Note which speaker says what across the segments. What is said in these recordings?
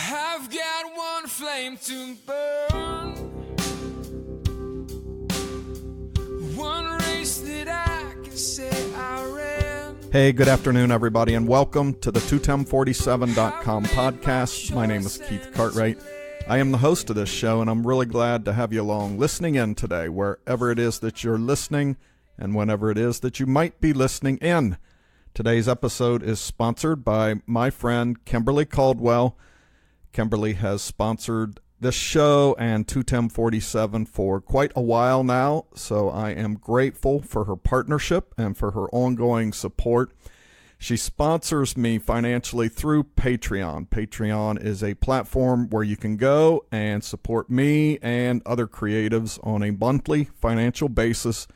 Speaker 1: I've got one flame to burn, one race that I can say I ran.
Speaker 2: Hey, good afternoon, everybody, and welcome to the 21047.com podcast. My name is Keith Cartwright. I am the host of this show, and I'm really glad to have you along listening in today, wherever it is that you're listening and whenever it is that you might be listening in. Today's episode is sponsored by my friend Kimberly Caldwell. Kimberly has sponsored this show and 21047 for quite a while now, so I am grateful for her partnership and for her ongoing support. She sponsors me financially through Patreon. Patreon is a platform where you can go and support me and other creatives on a monthly financial basis,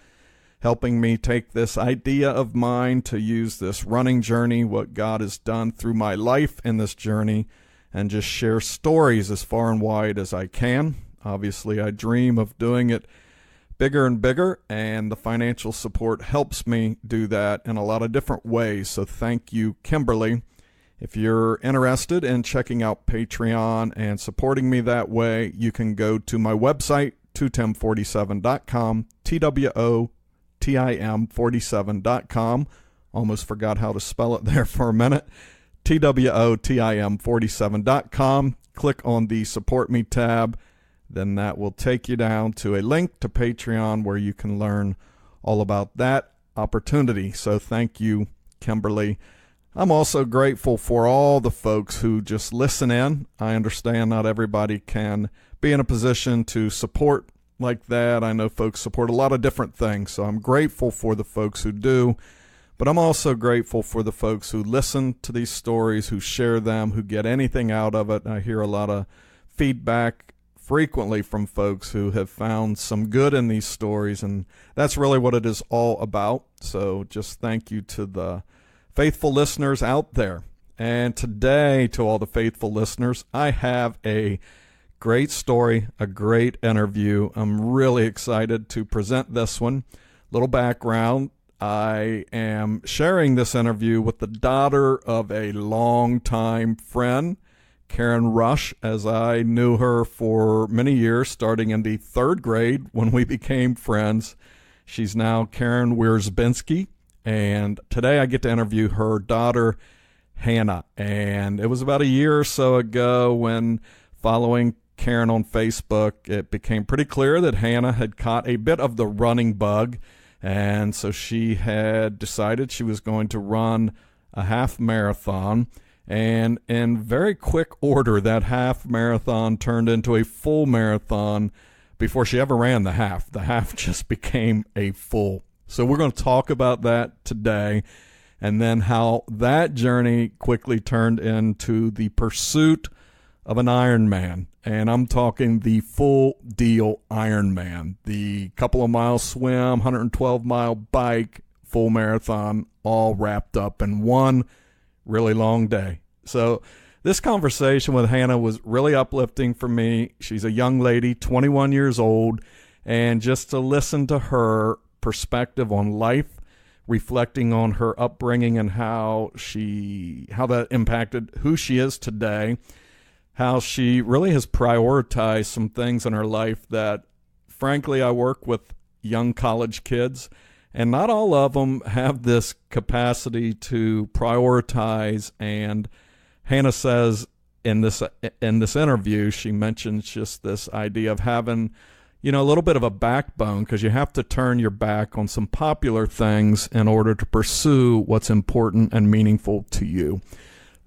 Speaker 2: helping me take this idea of mine to use this running journey, what God has done through my life in this journey, and just share stories as far and wide as I can. Obviously, I dream of doing it bigger and bigger, and the financial support helps me do that in a lot of different ways. So thank you, Kimberly. If you're interested in checking out Patreon and supporting me that way, you can go to my website, 21047.com, TWOTIM47.com. Almost forgot how to spell it there for a minute. TWOTIM47.com. Click on the Support Me tab. Then that will take you down to a link to Patreon where you can learn all about that opportunity. So thank you, Kimberly. I'm also grateful for all the folks who just listen in. I understand not everybody can be in a position to support like that. I know folks support a lot of different things, so I'm grateful for the folks who do. But I'm also grateful for the folks who listen to these stories, who share them, who get anything out of it. I hear a lot of feedback frequently from folks who have found some good in these stories, and that's really what it is all about. So just thank you to the faithful listeners out there. And today, to all the faithful listeners, I have a great story, a great interview. I'm really excited to present this one. Little background. I am sharing this interview with the daughter of a longtime friend, Karen Rush, as I knew her for many years, starting in the third grade when we became friends. She's now Karen Wierzbinski, and today I get to interview her daughter, Hannah. And it was about a year or so ago when, following Karen on Facebook, it became pretty clear that Hannah had caught a bit of the running bug. And so she had decided she was going to run a half marathon. And in very quick order, that half marathon turned into a full marathon before she ever ran the half. The half just became a full. So we're going to talk about that today, and then how that journey quickly turned into the pursuit of an Ironman. And I'm talking the full deal Ironman, the couple of mile swim, 112-mile bike, full marathon, all wrapped up in one really long day. So this conversation with Hannah was really uplifting for me. She's a young lady, 21 years old, and just to listen to her perspective on life, reflecting on her upbringing and how that impacted who she is today, how she really has prioritized some things in her life that, frankly, I work with young college kids, and not all of them have this capacity to prioritize. And Hannah says in this interview, she mentions just this idea of having, a little bit of a backbone, because you have to turn your back on some popular things in order to pursue what's important and meaningful to you.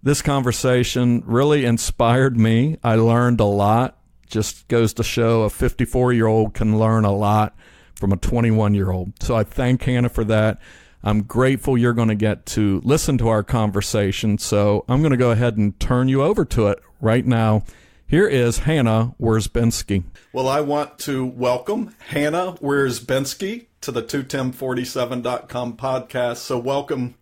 Speaker 2: This conversation really inspired me. I learned a lot. Just goes to show a 54-year-old can learn a lot from a 21-year-old. So I thank Hannah for that. I'm grateful you're going to get to listen to our conversation. So I'm going to go ahead and turn you over to it right now. Here is Hannah Wierzbinski. Well, I want to welcome Hannah Wierzbinski to the 21047.com podcast. So welcome,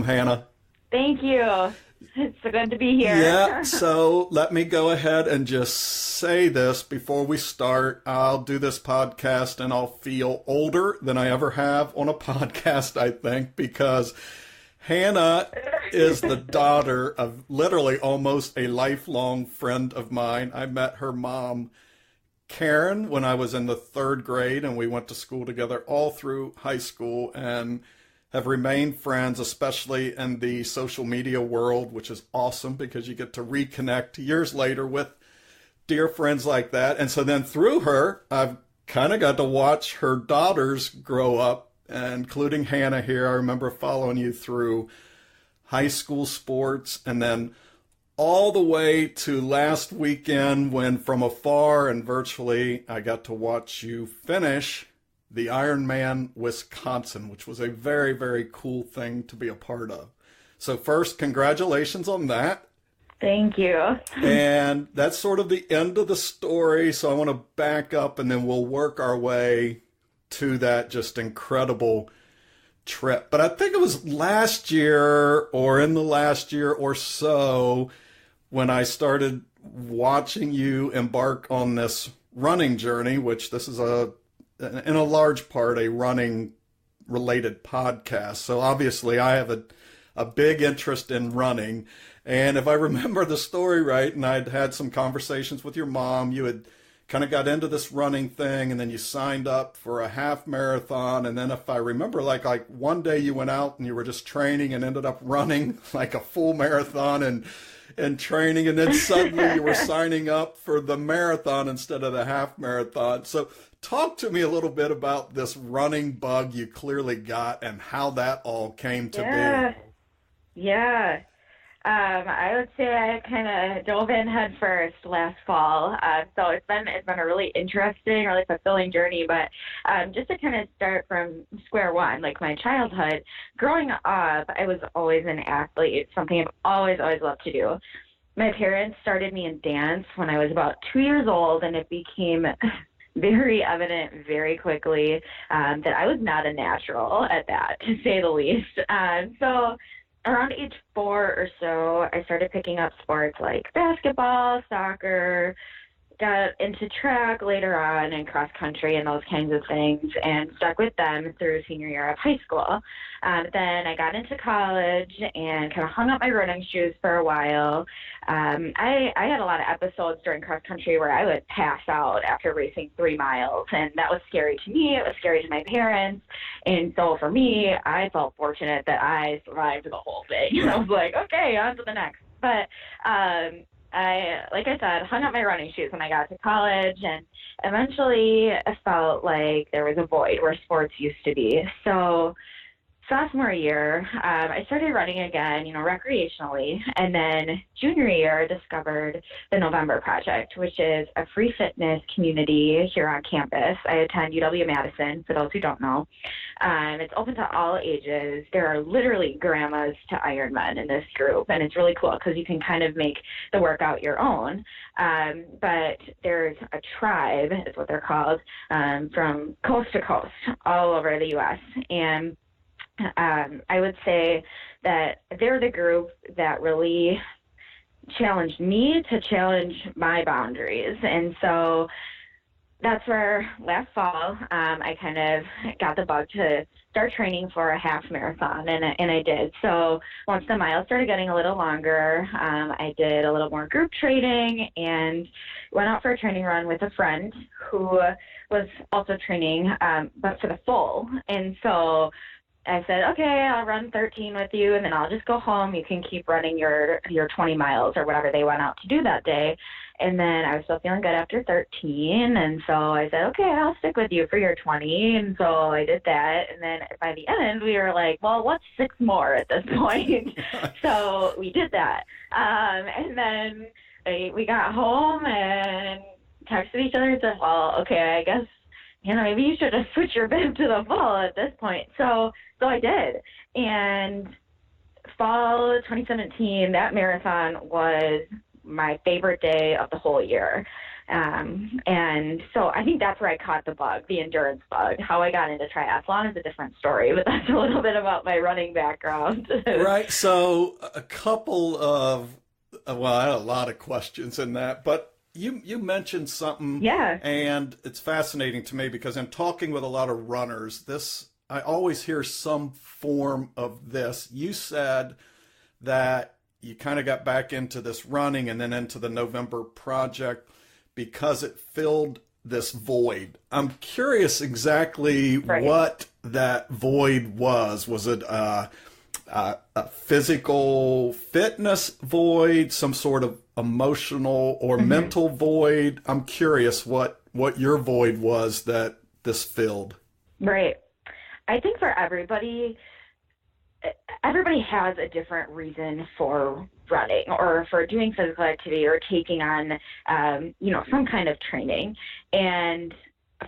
Speaker 2: Hannah.
Speaker 3: Thank you. It's so good to be here.
Speaker 2: Yeah, so let me go ahead and just say this before we start. I'll do this podcast and I'll feel older than I ever have on a podcast, I think, because Hannah is the daughter of literally almost a lifelong friend of mine. I met her mom, Karen, when I was in the 3rd grade, and we went to school together all through high school and have remained friends, especially in the social media world, which is awesome because you get to reconnect years later with dear friends like that. And so then through her, I've kind of got to watch her daughters grow up, including Hannah here. I remember following you through high school sports and then all the way to last weekend when from afar and virtually I got to watch you finish the Ironman Wisconsin, which was a very, very cool thing to be a part of. So first, congratulations on that.
Speaker 3: Thank you.
Speaker 2: And that's sort of the end of the story. So I want to back up and then we'll work our way to that just incredible trip. But I think it was last year or in the last year or so when I started watching you embark on this running journey, which this is in a large part a running related podcast. So obviously I have a big interest in running. And if I remember the story right, and I'd had some conversations with your mom, you had kind of got into this running thing, and then you signed up for a half marathon. And then if I remember, like one day you went out and you were just training and ended up running like a full marathon and training. And then suddenly you were signing up for the marathon instead of the half marathon. So talk to me a little bit about this running bug you clearly got and how that all came to be.
Speaker 3: Yeah. I would say I kind of dove in head first last fall. So it's been a really interesting, really fulfilling journey. But just to kind of start from square one, like my childhood, growing up, I was always an athlete, something I've always loved to do. My parents started me in dance when I was about 2 years old, and it became very evident very quickly that I was not a natural at that, to say the least. So around age 4 or so, I started picking up sports like basketball, soccer, got into track later on and cross country and those kinds of things, and stuck with them through senior year of high school. Then I got into college and kind of hung up my running shoes for a while. I had a lot of episodes during cross country where I would pass out after racing 3 miles, and that was scary to me. It was scary to my parents. And so for me, I felt fortunate that I survived the whole thing. I was like, okay, on to the next. But like I said, hung up my running shoes when I got to college, and eventually I felt like there was a void where sports used to be. So sophomore year, I started running again, recreationally. And then junior year, I discovered the November Project, which is a free fitness community here on campus. I attend UW-Madison, for those who don't know. It's open to all ages. There are literally grandmas to Ironman in this group, and it's really cool because you can kind of make the workout your own. But there's a tribe, is what they're called, from coast to coast all over the U.S. And I would say that they're the group that really challenged me to challenge my boundaries. And so that's where last fall I kind of got the bug to start training for a half marathon, and I did. So once the miles started getting a little longer, I did a little more group training and went out for a training run with a friend who was also training, but for the full. And so I said, okay, I'll run 13 with you, and then I'll just go home. You can keep running your 20 miles or whatever they went out to do that day. And then I was still feeling good after 13, and so I said, okay, I'll stick with you for your 20. And so I did that, and then by the end, we were like, well, what's 6 more at this point? So we did that. And then we got home and texted each other and said, well, okay, I guess, maybe you should have switched your bib to the fall at this point. So I did. And fall 2017, that marathon was my favorite day of the whole year. And so I think that's where I caught the bug, the endurance bug. How I got into triathlon is a different story, but that's a little bit about my running background.
Speaker 2: Right. So a couple of, I had a lot of questions in that, but you mentioned something,
Speaker 3: yeah,
Speaker 2: and it's fascinating to me because I'm talking with a lot of runners. This I always hear some form of this. You said that you kind of got back into this running and then into the November project because it filled this void. I'm curious exactly what that void was. Was it a physical fitness void, some sort of emotional or mental void? I'm curious what your void was that this filled.
Speaker 3: Right. I think for everybody has a different reason for running or for doing physical activity or taking on, some kind of training. And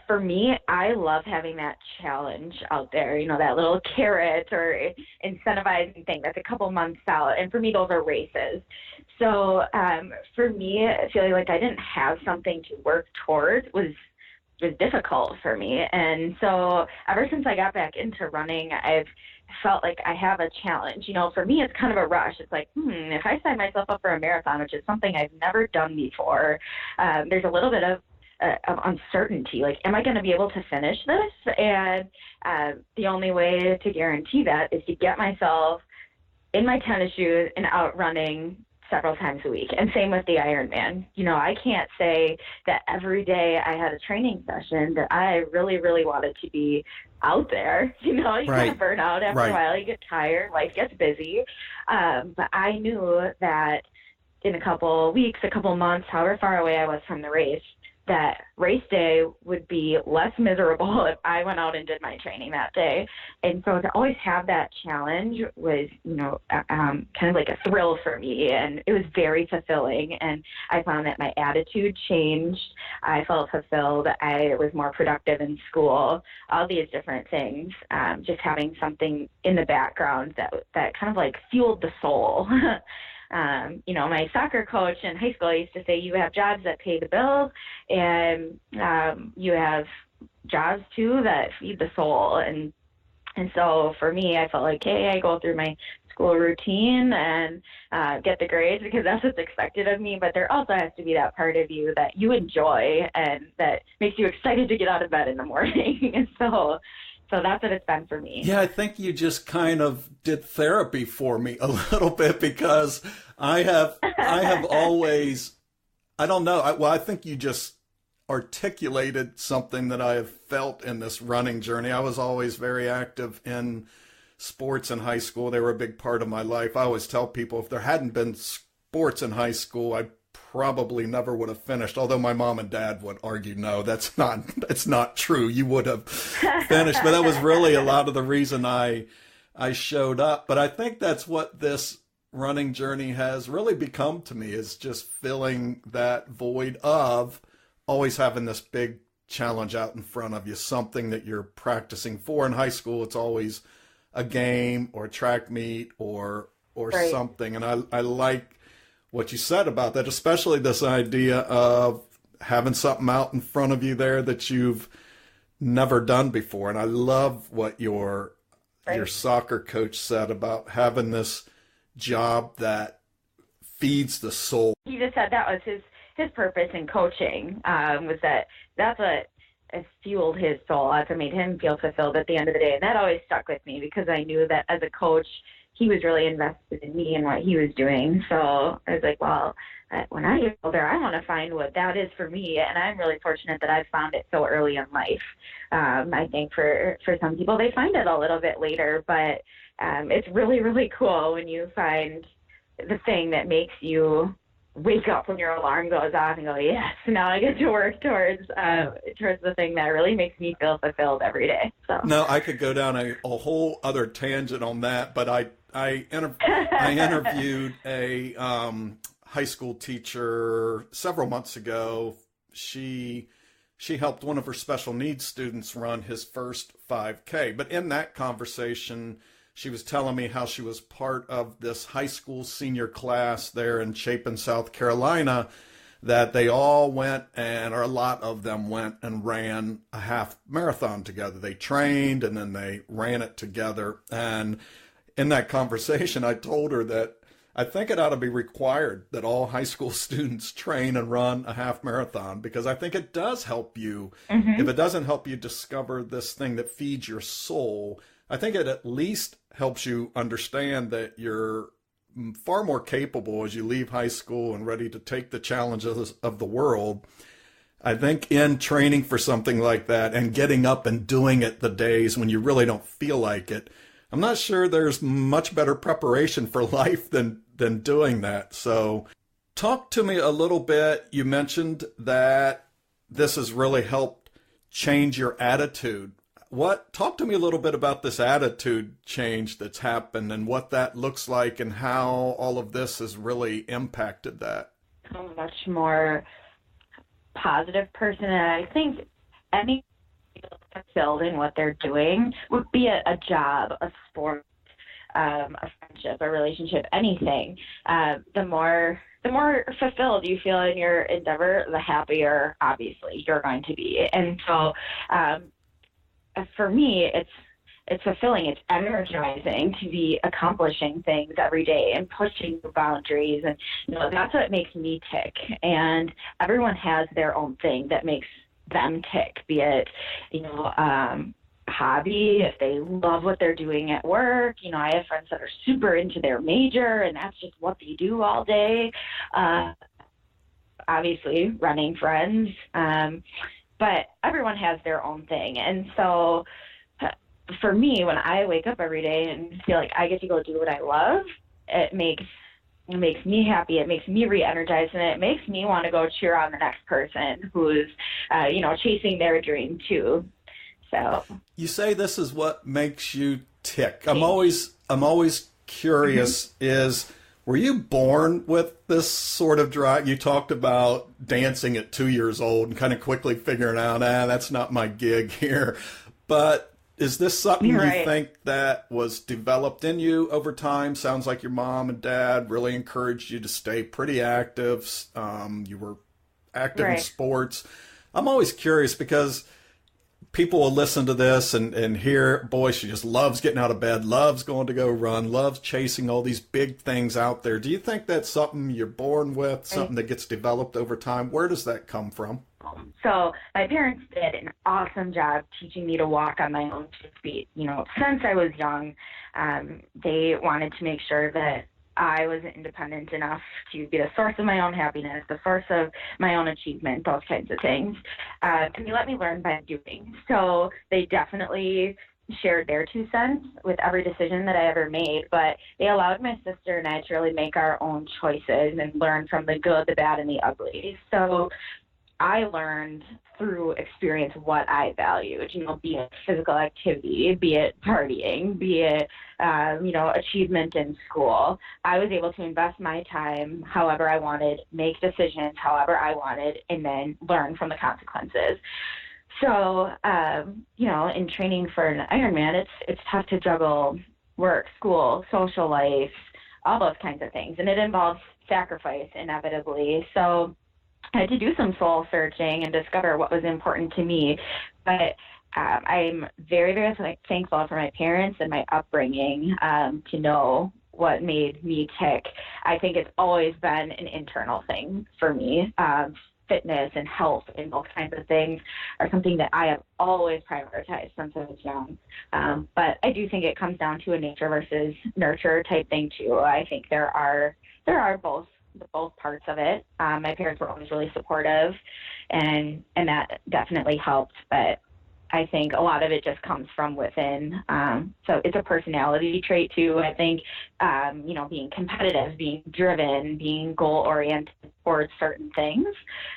Speaker 3: for me, I love having that challenge out there, that little carrot or incentivizing thing that's a couple months out. And for me, those are races. So for me, feeling like I didn't have something to work towards was difficult for me. And so ever since I got back into running, I've felt like I have a challenge. For me, it's kind of a rush. It's like, if I sign myself up for a marathon, which is something I've never done before, there's a little bit of uncertainty. Like, am I going to be able to finish this? And the only way to guarantee that is to get myself in my tennis shoes and out running several times a week. And same with the Ironman. I can't say that every day I had a training session that I really, really wanted to be out there. You kind of burn out after a while, you get tired, life gets busy. But I knew that in a couple weeks, a couple months, however far away I was from the race, that race day would be less miserable if I went out and did my training that day. And so to always have that challenge was, kind of like a thrill for me. And it was very fulfilling. And I found that my attitude changed. I felt fulfilled. I was more productive in school, all these different things. Just having something in the background that kind of like fueled the soul. My soccer coach in high school used to say, you have jobs that pay the bills and you have jobs too that feed the soul. And so for me, I felt like, hey, I go through my school routine and get the grades because that's what's expected of me. But there also has to be that part of you that you enjoy and that makes you excited to get out of bed in the morning. And so that's what it's been for me.
Speaker 2: Yeah, I think you just kind of did therapy for me a little bit because I have always, I don't know. I think you just articulated something that I have felt in this running journey. I was always very active in sports in high school. They were a big part of my life. I always tell people if there hadn't been sports in high school, I probably never would have finished, although my mom and dad would argue, no, that's not true. You would have finished. But that was really a lot of the reason I showed up. But I think that's what this running journey has really become to me, is just filling that void of always having this big challenge out in front of you, something that you're practicing for. In high school, it's always a game or a track meet or something. And I like what you said about that, especially this idea of having something out in front of you there that you've never done before. And I love what your soccer coach said about having this job that feeds the soul.
Speaker 3: He just said that was his purpose in coaching, was that's what has fueled his soul. That's what made him feel fulfilled at the end of the day. And that always stuck with me because I knew that as a coach, he was really invested in me and what he was doing. So I was like, well, when I get older, I want to find what that is for me. And I'm really fortunate that I've found it so early in life. I think for some people, they find it a little bit later, but it's really, really cool when you find the thing that makes you wake up when your alarm goes off and go, yes, now I get to work towards the thing that really makes me feel fulfilled every day. So
Speaker 2: no, I could go down a whole other tangent on that, but I interviewed a high school teacher several months ago. She helped one of her special needs students run his first 5K. But in that conversation, she was telling me how she was part of this high school senior class there in Chapin, South Carolina, that they all went or a lot of them went and ran a half marathon together. They trained and then they ran it together. And in that conversation, I told her that I think it ought to be required that all high school students train and run a half marathon, because I think it does help you.
Speaker 3: Mm-hmm.
Speaker 2: If it doesn't help you discover this thing that feeds your soul, I think it at least helps you understand that you're far more capable as you leave high school and ready to take the challenges of the world. I think in training for something like that and getting up and doing it the days when you really don't feel like it, I'm not sure there's much better preparation for life than doing that. So talk to me a little bit. You mentioned that this has really helped change your attitude. Talk to me a little bit about this attitude change that's happened and what that looks like and how all of this has really impacted that.
Speaker 3: I'm a much more positive person, and I think any fulfilled in what they're doing, would be a job, a sport, a friendship, a relationship, anything. The more fulfilled you feel in your endeavor, the happier, obviously, you're going to be. And so, for me, it's fulfilling. It's energizing to be accomplishing things every day and pushing the boundaries. And, that's what makes me tick. And everyone has their own thing that makes them tick, be it, hobby, if they love what they're doing at work. I have friends that are super into their major and that's just what they do all day. Obviously, running friends. But everyone has their own thing. And so for me, when I wake up every day and feel like I get to go do what I love, it makes me happy. It makes me re-energized, and it makes me want to go cheer on the next person who's, chasing their dream too. So
Speaker 2: you say this is what makes you tick. I'm always curious. Were you born with this sort of drive? You talked about dancing at 2 years old and kind of quickly figuring out, that's not my gig here. But is this something you think that was developed in you over time? Sounds like your mom and dad really encouraged you to stay pretty active. You were active in sports. I'm always curious because people will listen to this and hear, boy, she just loves getting out of bed, loves going to go run, loves chasing all these big things out there. Do you think that's something you're born with, something that gets developed over time? Where does that come from?
Speaker 3: So my parents did an awesome job teaching me to walk on my own 2 feet. Since I was young, they wanted to make sure that I was independent enough to be the source of my own happiness, the source of my own achievement, those kinds of things. And they let me learn by doing. So they definitely shared their 2 cents with every decision that I ever made, but they allowed my sister and I to really make our own choices and learn from the good, the bad, and the ugly. So I learned through experience what I valued, be it physical activity, be it partying, be it, achievement in school. I was able to invest my time however I wanted, make decisions however I wanted, and then learn from the consequences. So, in training for an Ironman, it's tough to juggle work, school, social life, all those kinds of things. And it involves sacrifice inevitably. So I had to do some soul searching and discover what was important to me. But I'm very, very thankful for my parents and my upbringing to know what made me tick. I think it's always been an internal thing for me. Fitness and health and those kinds of things are something that I have always prioritized since I was young. But I do think it comes down to a nature versus nurture type thing too. I think there are both parts of it. My parents were always really supportive, and that definitely helped. But I think a lot of it just comes from within. So it's a personality trait too. I think, being competitive, being driven, being goal-oriented towards certain things.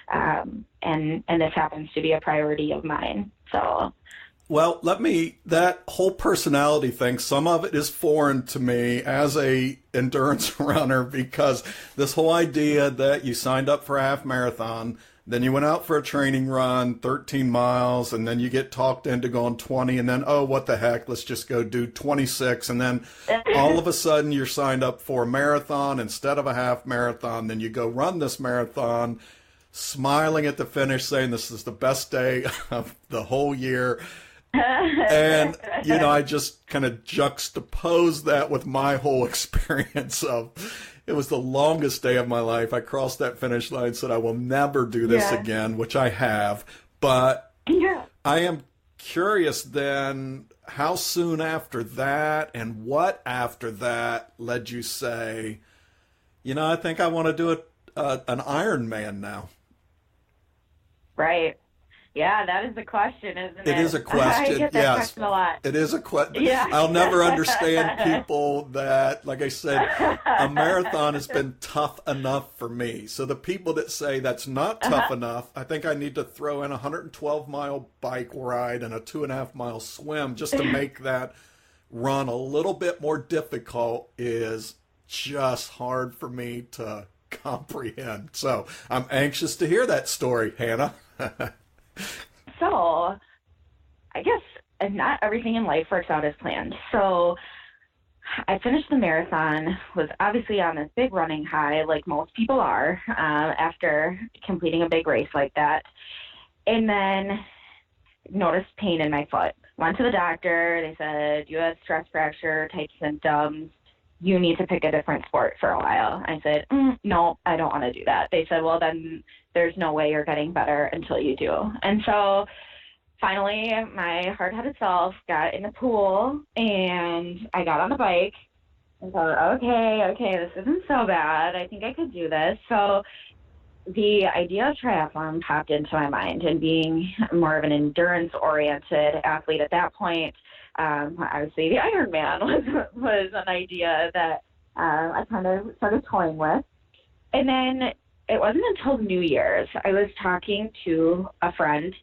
Speaker 3: And this happens to be a priority of mine. So.
Speaker 2: Well, that whole personality thing, some of it is foreign to me as a endurance runner, because this whole idea that you signed up for a half marathon, then you went out for a training run, 13 miles, and then you get talked into going 20, and then, oh, what the heck, let's just go do 26. And then all of a sudden you're signed up for a marathon instead of a half marathon. Then you go run this marathon, smiling at the finish, saying this is the best day of the whole year. And, I just kind of juxtapose that with my whole experience of it was the longest day of my life. I crossed that finish line, said I will never do this again, which I have. But I am curious then, how soon after that and what after that led you say, I think I want to do an Ironman now?
Speaker 3: Right. Yeah, that is the question, isn't it?
Speaker 2: It is a question.
Speaker 3: I get that question a lot.
Speaker 2: It is a question.
Speaker 3: Yeah.
Speaker 2: I'll never understand people that, like I said, a marathon has been tough enough for me. So the people that say that's not tough enough, I think I need to throw in a 112-mile bike ride and a 2.5-mile swim just to make that run a little bit more difficult is just hard for me to comprehend. So I'm anxious to hear that story, Hannah.
Speaker 3: So, I guess not everything in life works out as planned. So, I finished the marathon, was obviously on this big running high, like most people are, after completing a big race like that. And then noticed pain in my foot. Went to the doctor. They said, you have stress fracture type symptoms. You need to pick a different sport for a while. I said, no, I don't want to do that. They said, well, then there's no way you're getting better until you do. And so finally, my hard-headed self got in the pool, and I got on the bike and thought, okay, this isn't so bad. I think I could do this. So the idea of triathlon popped into my mind, and being more of an endurance-oriented athlete at that point, obviously the Ironman was an idea that I kind of started toying with. And then it wasn't until New Year's I was talking to a friend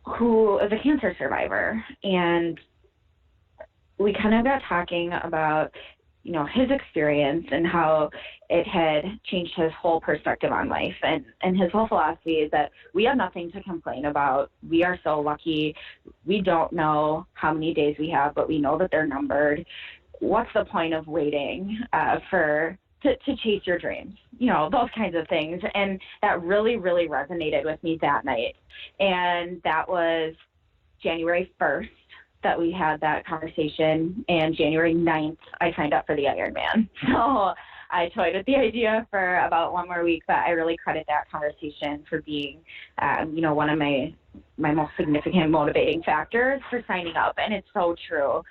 Speaker 3: who is a cancer survivor, and we kind of got talking about his experience and how it had changed his whole perspective on life. And his whole philosophy is that we have nothing to complain about. We are so lucky. We don't know how many days we have, but we know that they're numbered. What's the point of waiting to chase your dreams? Those kinds of things. And that really, really resonated with me that night. And that was January 1st. That we had that conversation, and January 9th, I signed up for the Ironman. So I toyed with the idea for about one more week, but I really credit that conversation for being, one of my most significant motivating factors for signing up. And it's so true.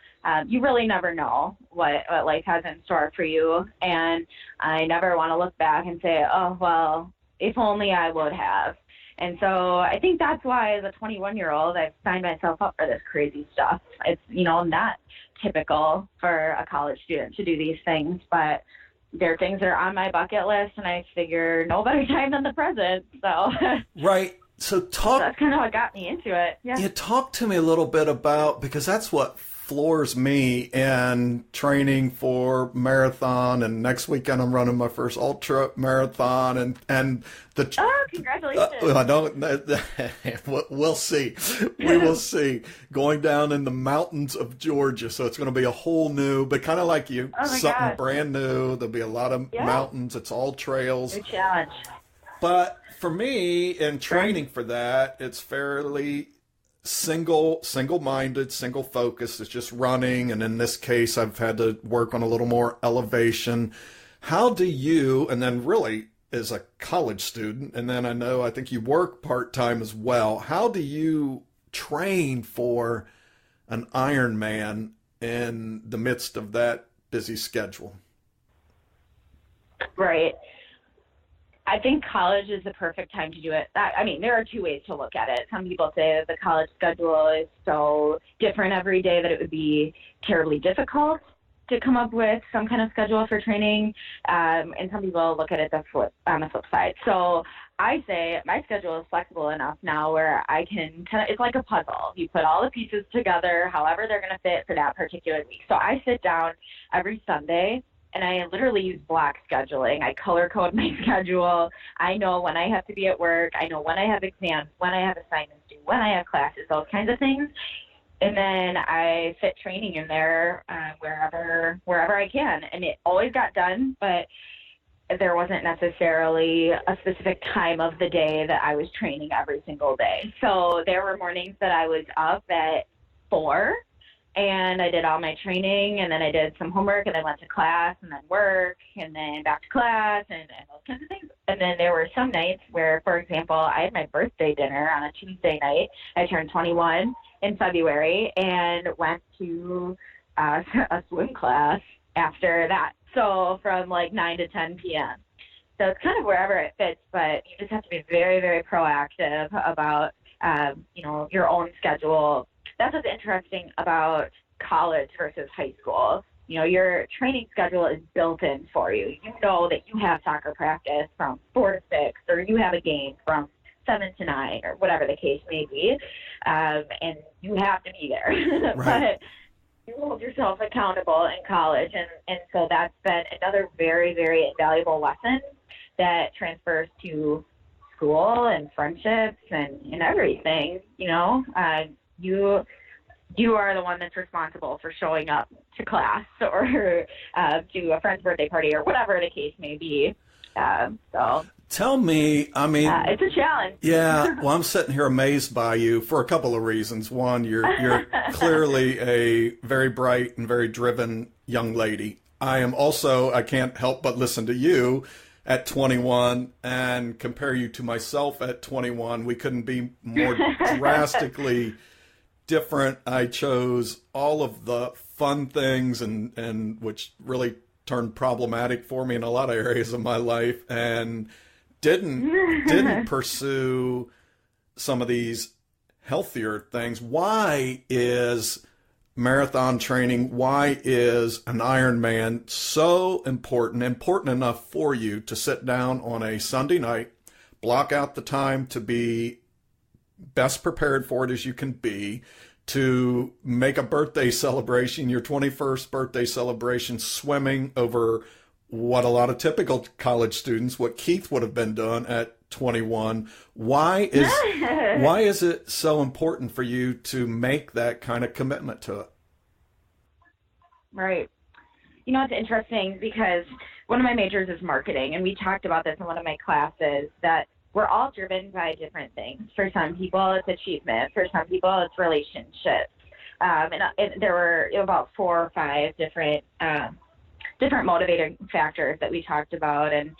Speaker 3: You really never know what life has in store for you. And I never want to look back and say, oh, well, if only I would have. And so I think that's why, as a 21-year-old, I've signed myself up for this crazy stuff. It's, not typical for a college student to do these things, but they're things that are on my bucket list, and I figure no better time than the present. So
Speaker 2: right. So
Speaker 3: that's kind of what got me into it. Yeah.
Speaker 2: You talk to me a little bit about, because that's what floors me in training for marathon, and next weekend I'm running my first ultra marathon, and
Speaker 3: congratulations.
Speaker 2: We'll see. We will see. Going down in the mountains of Georgia, so it's going to be a whole new, but kind of like you, something brand new. There'll be a lot of mountains. It's all trails.
Speaker 3: Good challenge.
Speaker 2: But for me, in training for that, it's fairly single-minded, single focus. It's just running, and in this case I've had to work on a little more elevation. How do you, and then really as a college student, and then I think you work part-time as well, how do you train for an Ironman in the midst of that busy schedule?
Speaker 3: Right. I think college is the perfect time to do it. There are two ways to look at it. Some people say that the college schedule is so different every day that it would be terribly difficult to come up with some kind of schedule for training. And some people look at it on the flip side. So I say my schedule is flexible enough now where I can it's like a puzzle. You put all the pieces together, however they're going to fit for that particular week. So I sit down every Sunday, and I literally use block scheduling. I color code my schedule. I know when I have to be at work. I know when I have exams, when I have assignments due, when I have classes, those kinds of things. And then I fit training in there wherever I can. And it always got done, but there wasn't necessarily a specific time of the day that I was training every single day. So there were mornings that I was up at 4 and I did all my training, and then I did some homework, and then went to class, and then work, and then back to class, and those kinds of things. And then there were some nights where, for example, I had my birthday dinner on a Tuesday night. I turned 21 in February and went to a swim class after that. So from like 9 to 10 p.m. So it's kind of wherever it fits, but you just have to be very, very proactive about, your own schedule. That's what's interesting about college versus high school. Your training schedule is built in for you. You know that you have soccer practice from 4 to 6, or you have a game from 7 to 9, or whatever the case may be, and you have to be there.
Speaker 4: Right.
Speaker 3: But you hold yourself accountable in college, and so that's been another very, very invaluable lesson that transfers to school and friendships and everything. You are the one that's responsible for showing up to class or to a friend's birthday party or whatever the case may be. So
Speaker 4: tell me,
Speaker 3: it's a challenge.
Speaker 4: Yeah, well, I'm sitting here amazed by you for a couple of reasons. One, you're clearly a very bright and very driven young lady. I can't help but listen to you at 21 and compare you to myself at 21. We couldn't be more drastically different. I chose all of the fun things and which really turned problematic for me in a lot of areas of my life, and didn't pursue some of these healthier things. Why is marathon training, why is an Ironman so important enough for you to sit down on a Sunday night, block out the time to be best prepared for it as you can be, to make a birthday celebration, your 21st birthday celebration, swimming over what a lot of typical college students, what Keith would have been doing at 21. Why is it so important for you to make that kind of commitment to it?
Speaker 3: Right. It's interesting because one of my majors is marketing, and we talked about this in one of my classes, that we're all driven by different things. For some people, it's achievement. For some people, it's relationships. And there were about 4 or 5 different motivating factors that we talked about. And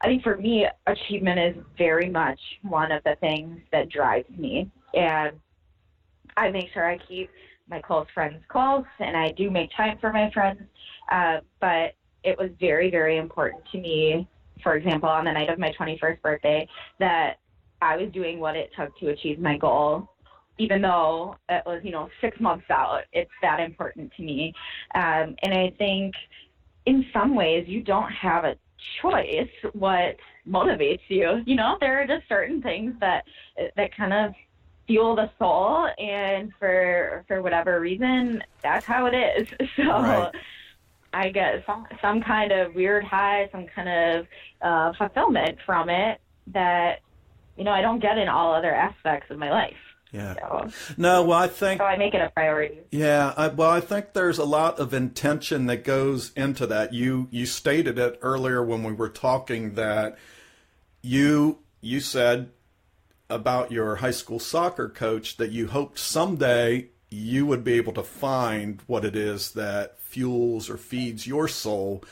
Speaker 3: I think for me, achievement is very much one of the things that drives me. And I make sure I keep my close friends close, and I do make time for my friends. But it was very, very important to me, for example, on the night of my 21st birthday, that I was doing what it took to achieve my goal, even though it was, 6 months out. It's that important to me. And I think in some ways you don't have a choice what motivates you. There are just certain things that kind of fuel the soul, and for whatever reason, that's how it is. So
Speaker 4: right.
Speaker 3: I get some kind of weird high, some kind of fulfillment from it that, I don't get in all other aspects of my life.
Speaker 4: Yeah.
Speaker 3: So,
Speaker 4: no, well, so
Speaker 3: I make it a priority.
Speaker 4: Yeah. I think there's a lot of intention that goes into that. You stated it earlier when we were talking that you said about your high school soccer coach that you hoped someday you would be able to find what it is that fuels or feeds your soul.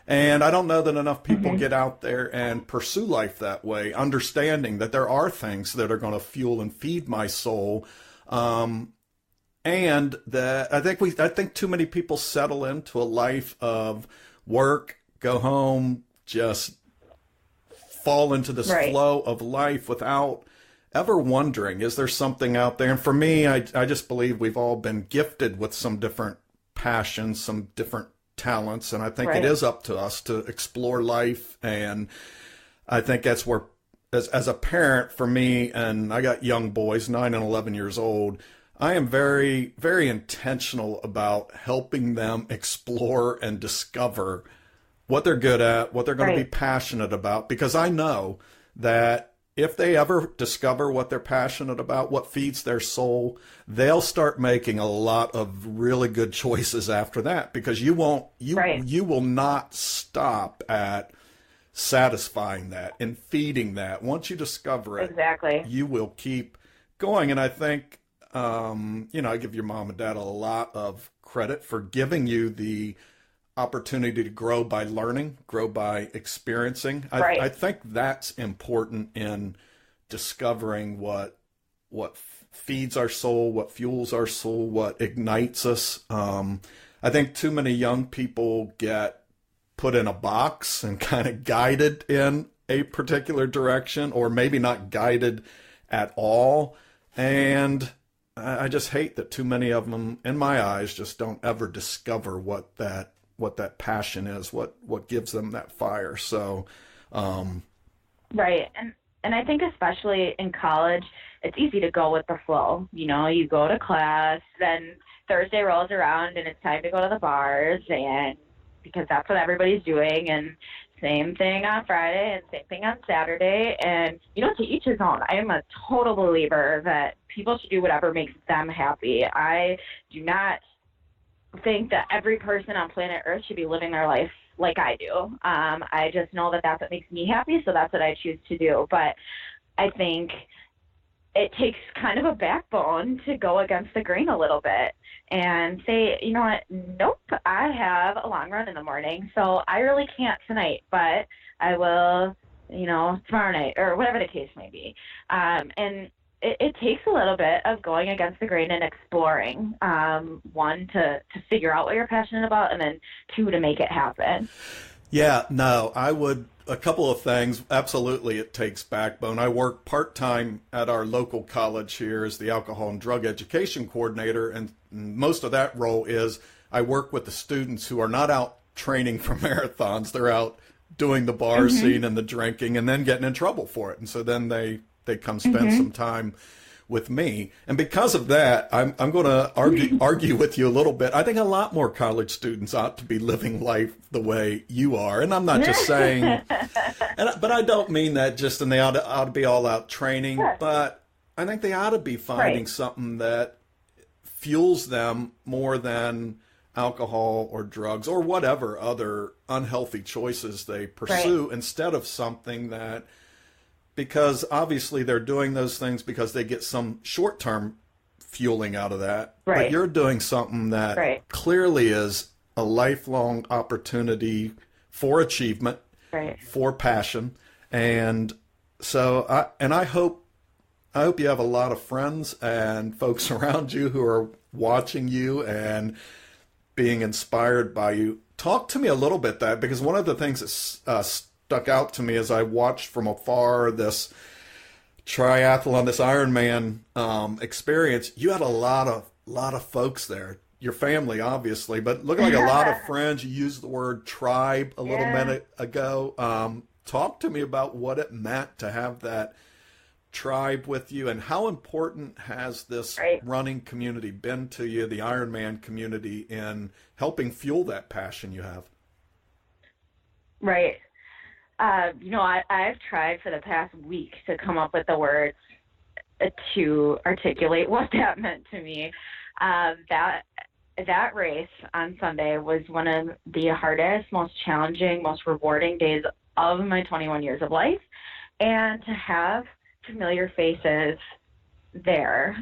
Speaker 4: And I don't know that enough people get out there and pursue life that way, understanding that there are things that are going to fuel and feed my soul. And that I think too many people settle into a life of work, go home, just fall into this flow of life without ever wondering, is there something out there? And for me, I just believe we've all been gifted with some different passions, some different talents, and I think it is up to us to explore life. And I think that's where, as a parent, for me, and I got young boys, 9 and 11 years old, I am very, very intentional about helping them explore and discover what they're good at, what they're going to be passionate about, because I know that if they ever discover what they're passionate about, what feeds their soul, they'll start making a lot of really good choices after that, because you will not stop at satisfying that and feeding that. Once you discover it,
Speaker 3: exactly,
Speaker 4: you will keep going. And I think I give your mom and dad a lot of credit for giving you the opportunity to grow by learning, grow by experiencing.
Speaker 3: Right.
Speaker 4: I think that's important in discovering what feeds our soul, what fuels our soul, what ignites us. I think too many young people get put in a box and kind of guided in a particular direction, or maybe not guided at all. And I just hate that too many of them, in my eyes, just don't ever discover what that passion is, what gives them that fire. So,
Speaker 3: right. And I think especially in college, it's easy to go with the flow. You go to class, then Thursday rolls around and it's time to go to the bars, and because that's what everybody's doing, and same thing on Friday and same thing on Saturday. And, to each his own. I am a total believer that people should do whatever makes them happy. I do not think that every person on planet Earth should be living their life like I do. I just know that that's what makes me happy, so that's what I choose to do. But I think it takes kind of a backbone to go against the grain a little bit and say, you know what, nope, I have a long run in the morning, so I really can't tonight, but I will, tomorrow night, or whatever the case may be. And it takes a little bit of going against the grain and exploring, one, to figure out what you're passionate about, and then two, to make it happen.
Speaker 4: Yeah, no, a couple of things. Absolutely, it takes backbone. I work part-time at our local college here as the alcohol and drug education coordinator, and most of that role is I work with the students who are not out training for marathons. They're out doing the bar scene and the drinking and then getting in trouble for it. And so then they come spend some time with me. And because of that, I'm going to argue with you a little bit. I think a lot more college students ought to be living life the way you are. And I'm not just saying, but I don't mean that just, and they ought to be all out training, but I think they ought to be finding something that fuels them more than alcohol or drugs or whatever other unhealthy choices they pursue, instead of something that, because obviously they're doing those things because they get some short-term fueling out of that.
Speaker 3: Right.
Speaker 4: But you're doing something that clearly is a lifelong opportunity for achievement, for passion. And so I hope you have a lot of friends and folks around you who are watching you and being inspired by you. Talk to me a little bit because one of the things that stuck out to me as I watched from afar this triathlon, this Ironman experience, you had a lot of folks there. Your family, obviously, but looked like a lot of friends. You used the word tribe a little minute ago. Talk to me about what it meant to have that tribe with you, and how important has this running community been to you, the Ironman community, in helping fuel that passion you have?
Speaker 3: Right. I've tried for the past week to come up with the words to articulate what that meant to me. That race on Sunday was one of the hardest, most challenging, most rewarding days of my 21 years of life. And to have familiar faces there,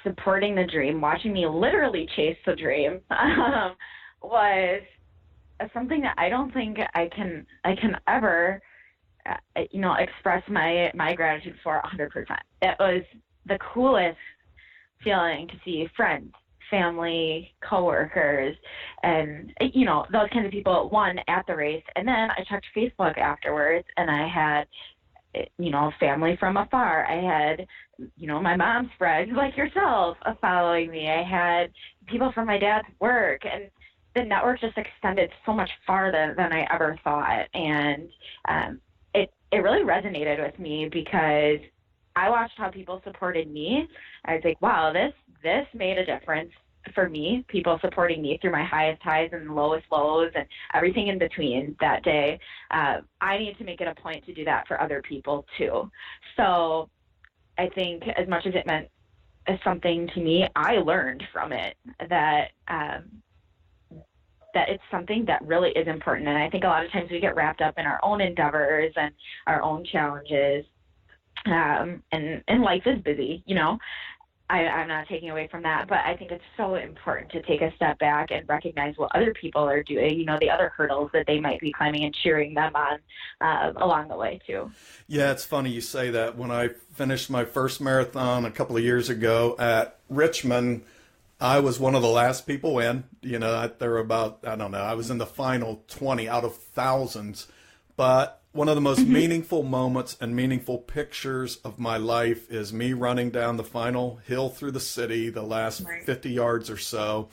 Speaker 3: supporting the dream, watching me literally chase the dream, was something that I don't think I can ever, express my gratitude for 100%. It was the coolest feeling to see friends, family, coworkers, and, those kinds of people, one, at the race. And then I checked Facebook afterwards, and I had, family from afar. I had, my mom's friends like yourself following me. I had people from my dad's work, and the network just extended so much farther than I ever thought. And it really resonated with me because I watched how people supported me. I was like, wow, this made a difference for me, people supporting me through my highest highs and lowest lows and everything in between that day. I need to make it a point to do that for other people too. So I think as much as it meant something to me, I learned from it that it's something that really is important. And I think a lot of times we get wrapped up in our own endeavors and our own challenges. And life is busy, I'm not taking away from that, but I think it's so important to take a step back and recognize what other people are doing, the other hurdles that they might be climbing, and cheering them on along the way too.
Speaker 4: Yeah, it's funny you say that. When I finished my first marathon a couple of years ago at Richmond, I was one of the last people in. There were about, I don't know, I was in the final 20 out of thousands. But one of the most meaningful moments and meaningful pictures of my life is me running down the final hill through the city, the last 50 yards or so,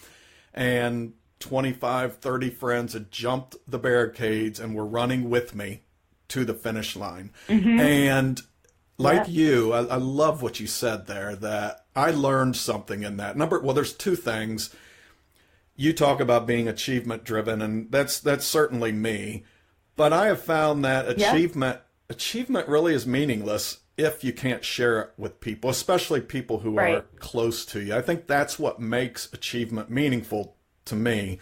Speaker 4: and 25, 30 friends had jumped the barricades and were running with me to the finish line. And like you, I love what you said there, that I learned something in that. There's two things. You talk about being achievement driven, and that's certainly me. But I have found that achievement really is meaningless if you can't share it with people, especially people who are close to you. I think that's what makes achievement meaningful to me.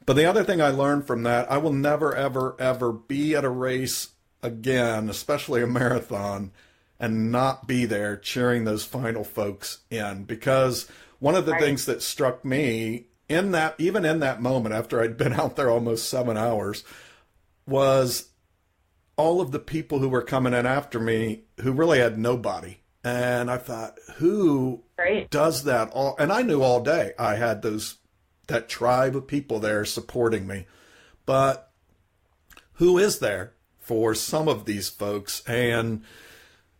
Speaker 4: But the other thing I learned from that, I will never, ever, ever be at a race again, especially a marathon, and not be there cheering those final folks in. Because one of the things that struck me even in that moment, after I'd been out there almost 7 hours, was all of the people who were coming in after me who really had nobody. And I thought, who does that all? And I knew all day I had that tribe of people there supporting me. But who is there for some of these folks? And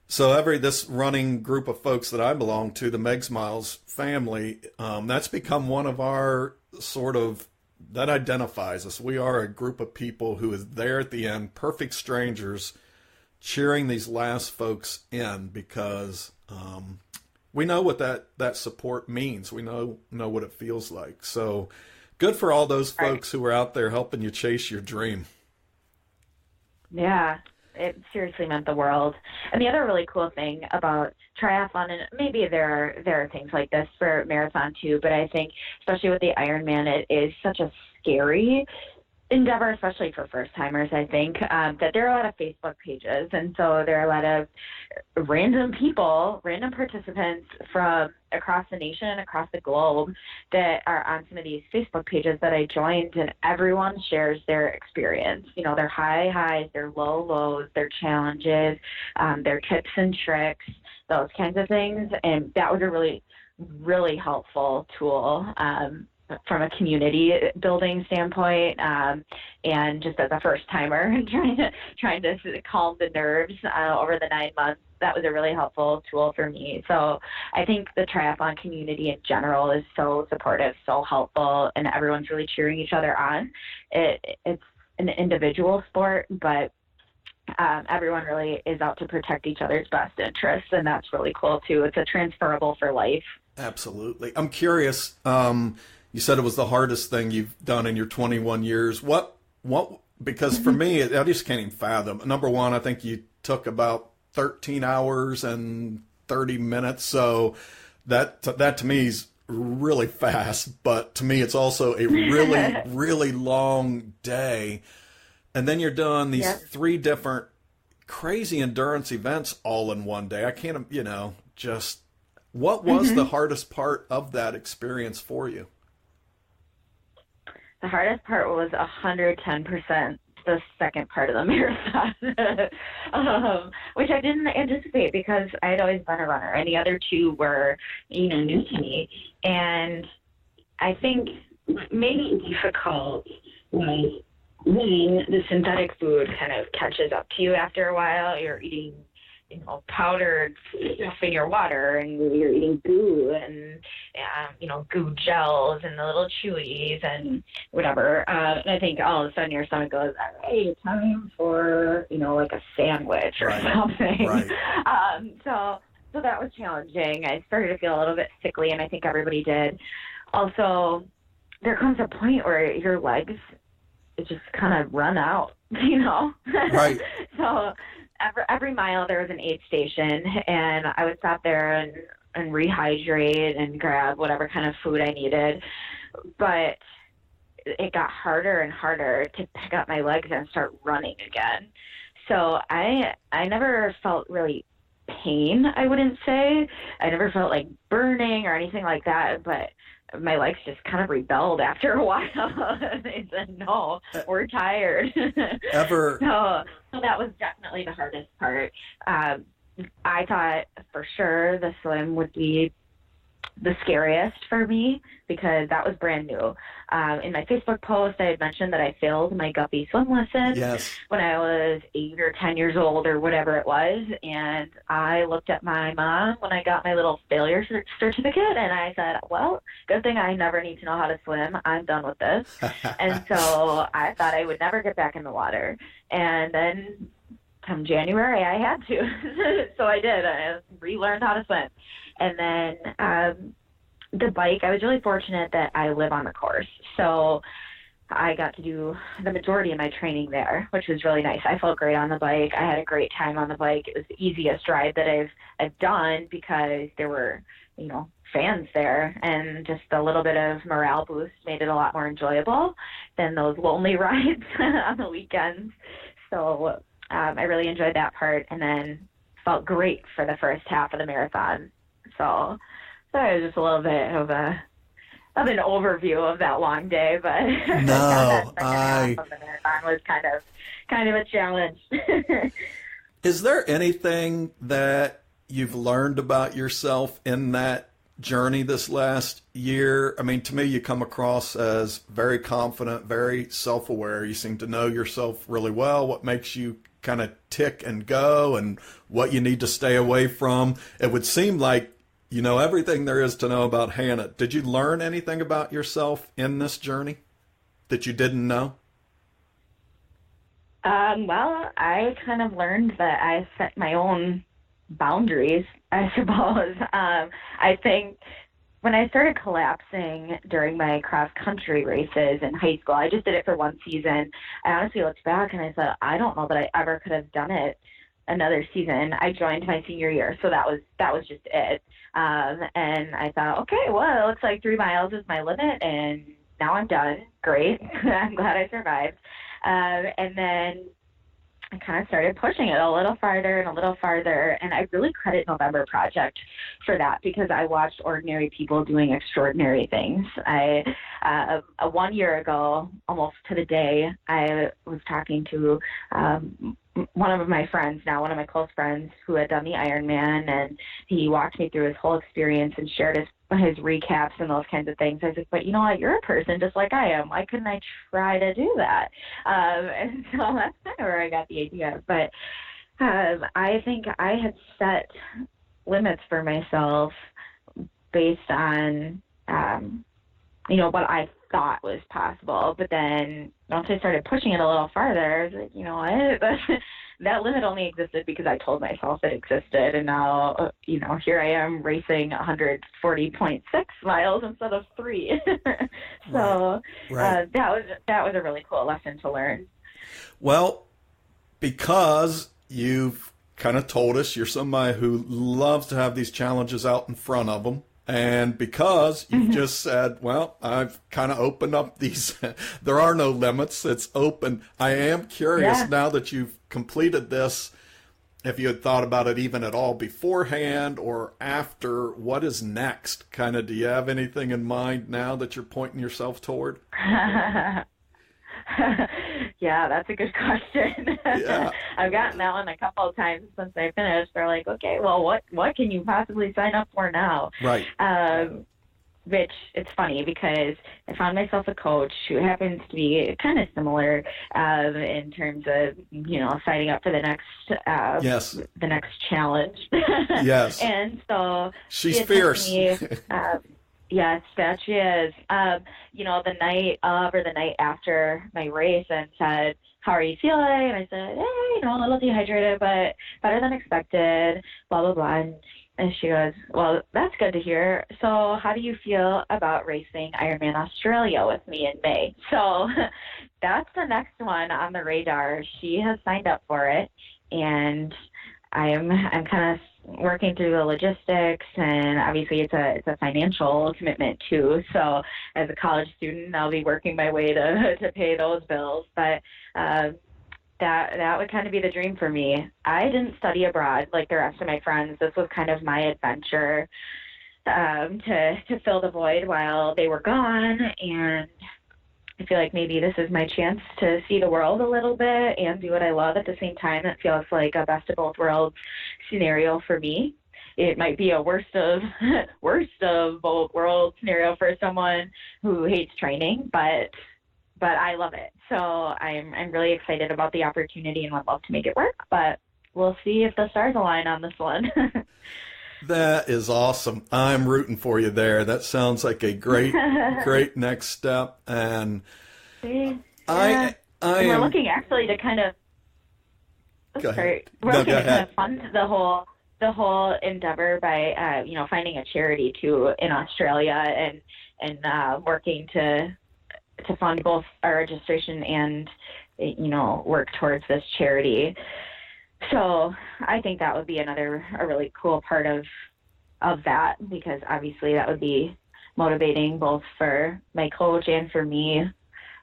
Speaker 4: so this running group of folks that I belong to, the Megs Miles family, that's become one of our that identifies us. We are a group of people who is there at the end, perfect strangers, cheering these last folks in, because we know what that support means. We know what it feels like. So good for all those folks who are out there helping you chase your dream.
Speaker 3: Yeah, it seriously meant the world. And the other really cool thing about triathlon, and maybe there are things like this for marathon too, but I think especially with the Ironman, it is such a scary endeavor, especially for first timers. I think that there are a lot of Facebook pages, and so there are a lot of random participants from across the nation and across the globe that are on some of these Facebook pages that I joined, and everyone shares their experience, their high highs, their low lows, their challenges, their tips and tricks, those kinds of things. And that was a really, really helpful tool from a community building standpoint, and just as a first timer trying to calm the nerves over the 9 months. That was a really helpful tool for me. So I think the triathlon community in general is so supportive, so helpful, and everyone's really cheering each other on. It's an individual sport, but everyone really is out to protect each other's best interests, and that's really cool too. It's a transferable for life.
Speaker 4: Absolutely. I'm curious. You said it was the hardest thing you've done in your 21 years. What? Because for me, I just can't even fathom. Number one, I think you took about 13 hours and 30 minutes. So that to me is really fast. But to me, it's also a really, really long day. And then you're doing these 3 different crazy endurance events all in one day. I can't, just what was the hardest part of that experience for you?
Speaker 3: The hardest part was 110% the second part of the marathon, which I didn't anticipate because I had always been a runner, and the other 2 were, new to me. And I think what made it difficult was when the synthetic food kind of catches up to you after a while. You're eating powdered stuff in your water, and you're eating goo and, goo gels and the little chewies and whatever. And I think all of a sudden your stomach goes, all right, time for, like a sandwich or something. Right. So that was challenging. I started to feel a little bit sickly, and I think everybody did. Also, there comes a point where your legs just kind of run out, Right. So every mile there was an aid station, and I would stop there and rehydrate and grab whatever kind of food I needed. But it got harder and harder to pick up my legs and start running again. So I never felt really pain, I wouldn't say. I never felt like burning or anything like that, but my legs just kind of rebelled after a while. They said, no, we're tired.
Speaker 4: Ever?
Speaker 3: So that was definitely the hardest part. I thought for sure the swim would be the scariest for me because that was brand new. In my Facebook post, I had mentioned that I failed my guppy swim lesson when I was 8 or 10 years old or whatever it was. And I looked at my mom when I got my little failure certificate and I said, well, good thing I never need to know how to swim. I'm done with this. And so I thought I would never get back in the water. And then come January, I had to. So I did. I relearned how to swim. And then the bike, I was really fortunate that I live on the course. So I got to do the majority of my training there, which was really nice. I felt great on the bike. I had a great time on the bike. It was the easiest ride that I've done because there were, fans there, and just a little bit of morale boost made it a lot more enjoyable than those lonely rides on the weekends. So I really enjoyed that part, and then felt great for the first half of the marathon. So it was just a little bit of an overview of that long day, but
Speaker 4: no,
Speaker 3: half of the marathon was kind of a challenge.
Speaker 4: Is there anything that you've learned about yourself in that journey this last year? I mean, to me, you come across as very confident, very self-aware. You seem to know yourself really well, what makes you kind of tick and go and what you need to stay away from. It would seem like you know everything there is to know about Hannah. Did you learn anything about yourself in this journey that you didn't know?
Speaker 3: Well, I kind of learned that I set my own boundaries, I suppose. I think when I started collapsing during my cross-country races in high school, I just did it for one season. I honestly looked back and I said, I don't know that I ever could have done it another season. I joined my senior year, so that was just it. And I thought, okay, well, it looks like 3 miles is my limit, and now I'm done. Great. I'm glad I survived. And then I kind of started pushing it a little farther and a little farther, and I really credit November Project for that because I watched ordinary people doing extraordinary things. 1 year ago, almost to the day, I was talking to one of my friends now, one of my close friends who had done the Ironman, and he walked me through his whole experience and shared his recaps and those kinds of things. I was like, but you know what, you're a person just like I am. Why couldn't I try to do that? And so that's kind of where I got the idea. But I think I had set limits for myself based on, what I thought was possible. But then once I started pushing it a little farther, I was like, you know what? That limit only existed because I told myself it existed. And now, here I am racing 140.6 miles instead of 3. So
Speaker 4: Right.
Speaker 3: that was a really cool lesson to learn.
Speaker 4: Well, because you've kind of told us you're somebody who loves to have these challenges out in front of them. And because you've just said, well, I've kind of opened up these, there are no limits, it's open. I am curious now that you've completed this, if you had thought about it even at all beforehand or after, what is next? Kind of, do you have anything in mind now that you're pointing yourself toward?
Speaker 3: Yeah, that's a good question.
Speaker 4: Yeah.
Speaker 3: I've gotten that one a couple of times since I finished. They're like, okay, well, what can you possibly sign up for now?
Speaker 4: Right.
Speaker 3: Which it's funny because I found myself a coach who happens to be kind of similar in terms of signing up for the next the next challenge.
Speaker 4: Yes.
Speaker 3: And so
Speaker 4: she's fierce.
Speaker 3: Yes, that she is. The night of or the night after my race and said, how are you feeling? And I said, hey, a little dehydrated, but better than expected, blah, blah, blah. And she goes, well, that's good to hear. So how do you feel about racing Ironman Australia with me in May? So that's the next one on the radar. She has signed up for it, and I'm kind of working through the logistics, and obviously it's a financial commitment too. So as a college student, I'll be working my way to pay those bills. But that would kind of be the dream for me. I didn't study abroad like the rest of my friends. This was kind of my adventure, to fill the void while they were gone. And I feel like maybe this is my chance to see the world a little bit and do what I love at the same time. It feels like a best of both worlds scenario for me. It might be a worst of both worlds scenario for someone who hates training, but I love it. So I'm really excited about the opportunity and would love to make it work, but we'll see if the stars align on this one.
Speaker 4: That is awesome. I'm rooting for you there. That sounds like a great next step. And
Speaker 3: Yeah.
Speaker 4: I
Speaker 3: we're
Speaker 4: am
Speaker 3: looking actually to kind of
Speaker 4: Go ahead.
Speaker 3: we're
Speaker 4: No,
Speaker 3: looking
Speaker 4: go
Speaker 3: to kind
Speaker 4: ahead.
Speaker 3: of fund the whole endeavor by finding a charity too in Australia and working to fund both our registration and work towards this charity. So I think that would be a really cool part of that, because obviously that would be motivating both for my coach and for me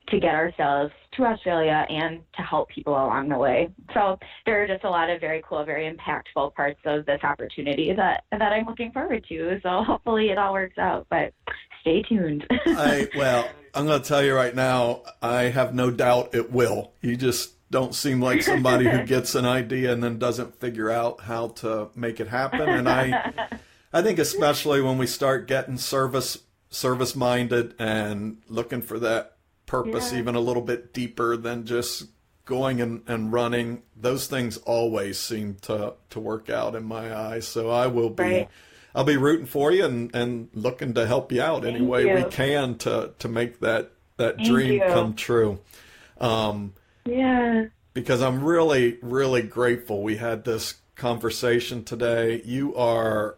Speaker 3: to get ourselves to Australia and to help people along the way. So there are just a lot of very cool, very impactful parts of this opportunity that I'm looking forward to. So hopefully it all works out, but stay tuned.
Speaker 4: Well, I'm going to tell you right now, I have no doubt it will. You just don't seem like somebody who gets an idea and then doesn't figure out how to make it happen. And I think especially when we start getting service minded and looking for that purpose even a little bit deeper than just going and running, those things always seem to work out in my eyes. So I'll be rooting for you and looking to help you out any way we can to make that dream come true. Because I'm really, really grateful we had this conversation today. You are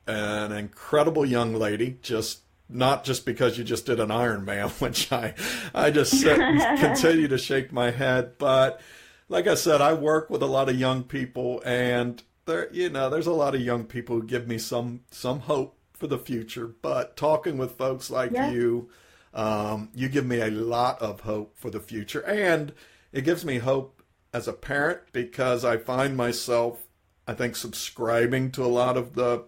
Speaker 4: an incredible young lady, not just because you just did an Ironman, which I just sit and continue to shake my head. But like I said, I work with a lot of young people, and there's a lot of young people who give me some hope for the future. But talking with folks like you, you give me a lot of hope for the future. And it gives me hope as a parent, because I find myself, I think, subscribing to a lot of the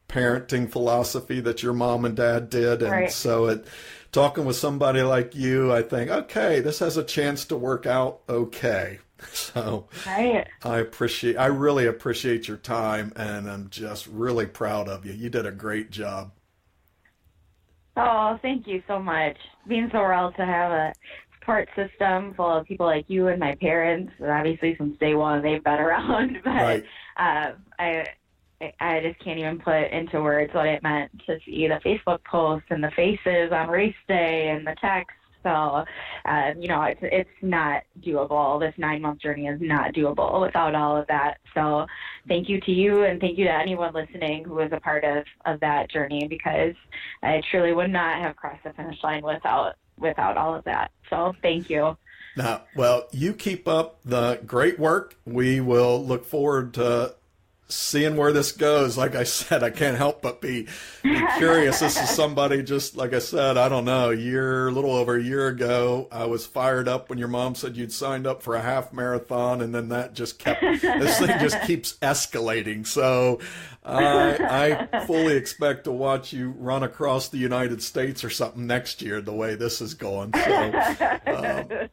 Speaker 4: parenting philosophy that your mom and dad did. And so talking with somebody like you, I think, okay, this has a chance to work out okay. So I really appreciate your time, and I'm just really proud of you. You did a great job.
Speaker 3: Oh, thank you so much. It means the world to have a support system full of people like you and my parents. And obviously, since day one, they've been around. But I just can't even put into words what it meant to see the Facebook posts and the faces on race day and the text. So, it's not doable. This 9-month journey is not doable without all of that. So thank you to you, and thank you to anyone listening who was a part of that journey, because I truly would not have crossed the finish line without all of that. So thank you.
Speaker 4: Now, well, you keep up the great work. We will look forward to seeing where this goes. Like I said, I can't help but be curious. This is somebody, just like I said, I don't know, a little over a year ago, I was fired up when your mom said you'd signed up for a half marathon, and then that just this thing just keeps escalating. So I fully expect to watch you run across the United States or something next year, the way this is going. So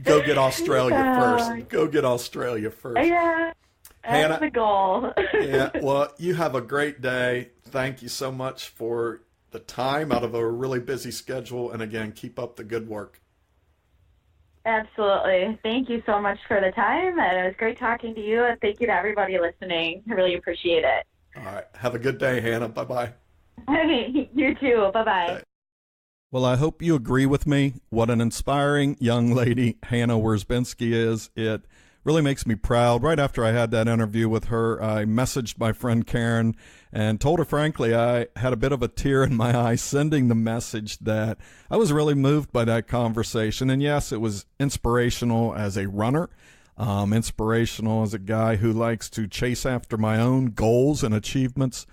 Speaker 4: go get Australia first. Go get Australia first.
Speaker 3: Yeah. That's
Speaker 4: Hannah,
Speaker 3: the goal.
Speaker 4: Yeah, well, you have a great day. Thank you so much for the time out of a really busy schedule. And again, keep up the good work.
Speaker 3: Absolutely. Thank you so much for the time. And it was great talking to you. And thank you to everybody listening. I really appreciate it.
Speaker 4: All right. Have a good day, Hannah. Bye-bye.
Speaker 3: You too. Bye-bye.
Speaker 4: Bye.
Speaker 2: Well, I hope you agree with me. What an inspiring young lady Hannah Wierzbinski is. It really makes me proud. Right after I had that interview with her, I messaged my friend Karen and told her, frankly, I had a bit of a tear in my eye sending the message that I was really moved by that conversation. And yes, it was inspirational as a runner, inspirational as a guy who likes to chase after my own goals and achievements.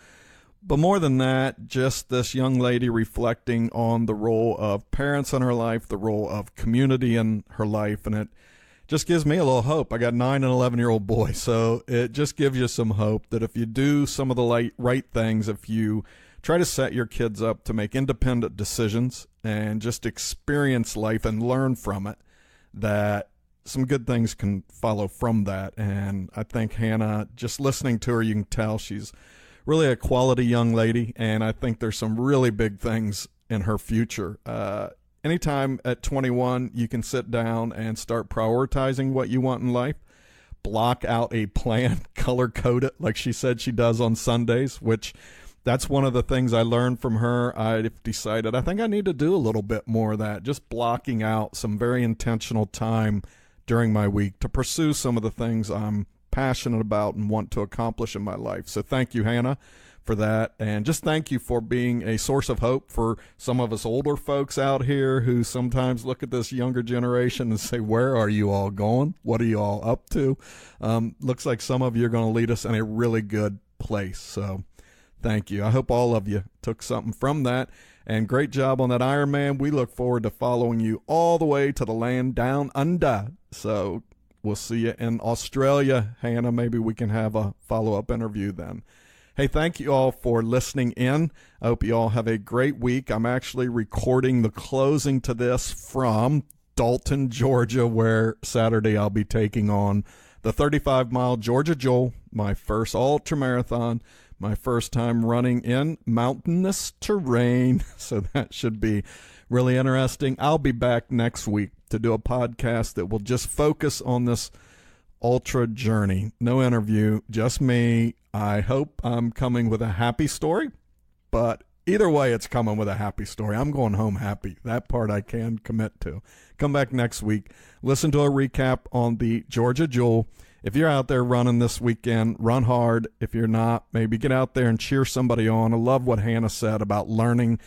Speaker 2: But more than that, just this young lady reflecting on the role of parents in her life, the role of community in her life, and it just gives me a little hope. I got 9 and 11-year-old boys, so it just gives you some hope that if you do some of the right things, if you try to set your kids up to make independent decisions and just experience life and learn from it, that some good things can follow from that. And I think Hannah, just listening to her, you can tell she's really a quality young lady, and I think there's some really big things in her future. Anytime at 21 you can sit down and start prioritizing what you want in life, block out a plan, color code it like she said she does on Sundays, which that's one of the things I learned from her. I've decided I think I need to do a little bit more of that, just blocking out some very intentional time during my week to pursue some of the things I'm passionate about and want to accomplish in my life. So thank you, Hannah, for that. And just thank you for being a source of hope for some of us older folks out here who sometimes look at this younger generation and say, where are you all going? What are you all up to? Looks like some of you are going to lead us in a really good place. So thank you. I hope all of you took something from that. And great job on that Ironman. We look forward to following you all the way to the land down under. So we'll see you in Australia, Hannah. Maybe we can have a follow-up interview then. Hey, thank you all for listening in. I hope you all have a great week. I'm actually recording the closing to this from Dalton, Georgia, where Saturday I'll be taking on the 35-mile Georgia Jewel, my first ultramarathon, my first time running in mountainous terrain. So that should be really interesting. I'll be back next week to do a podcast that will just focus on this ultra journey. No interview, just me. I hope I'm coming with a happy story, but either way, it's coming with a happy story. I'm going home happy. That part I can commit to. Come back next week. Listen to a recap on the Georgia Jewel. If you're out there running this weekend, run hard. If you're not, maybe get out there and cheer somebody on. I love what Hannah said about learning,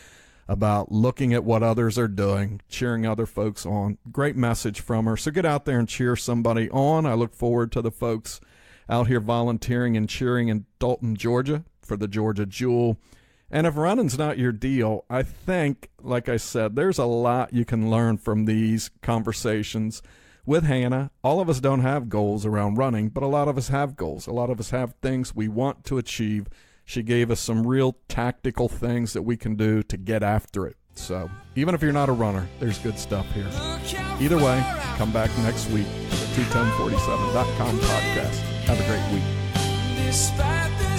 Speaker 2: about looking at what others are doing, cheering other folks on. Great message from her. So get out there and cheer somebody on. I look forward to the folks out here volunteering and cheering in Dalton, Georgia for the Georgia Jewel. And if running's not your deal, I think, like I said, there's a lot you can learn from these conversations with Hannah. All of us don't have goals around running, but a lot of us have goals. A lot of us have things we want to achieve. She gave us some real tactical things that we can do to get after it. So even if you're not a runner, there's good stuff here. Either way, come back next week to the 21047.com podcast. Have a great week.
Speaker 1: Despite the